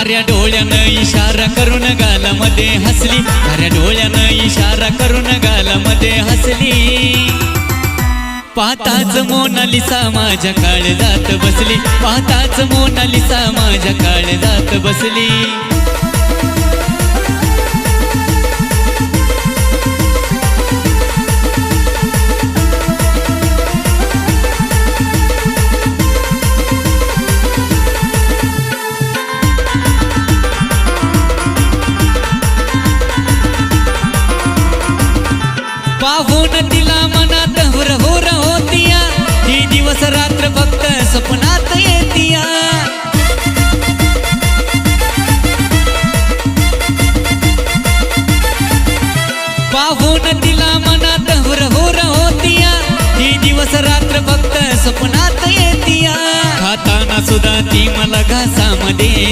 खाऱ्या डोळ्यानं इशारा करून गालामध्ये हसली, खाऱ्या डोळ्यानं इशारा करून गालामध्ये हसली। पाहताच मोनालिसा माझ्या काळजात बसली, पाहताच मोनालिसा माझ्या काळजात बसली। पाहून तिला मनात हुर हुर होतीया, ही दिवस रात्र फक्त स्वप्नात येतीया। पाहून तिला मनात हुर हुर होतीया, ही दिवस रात्र फक्त स्वप्नात येतीया। खाताना सुद्धा ती मला घासामध्ये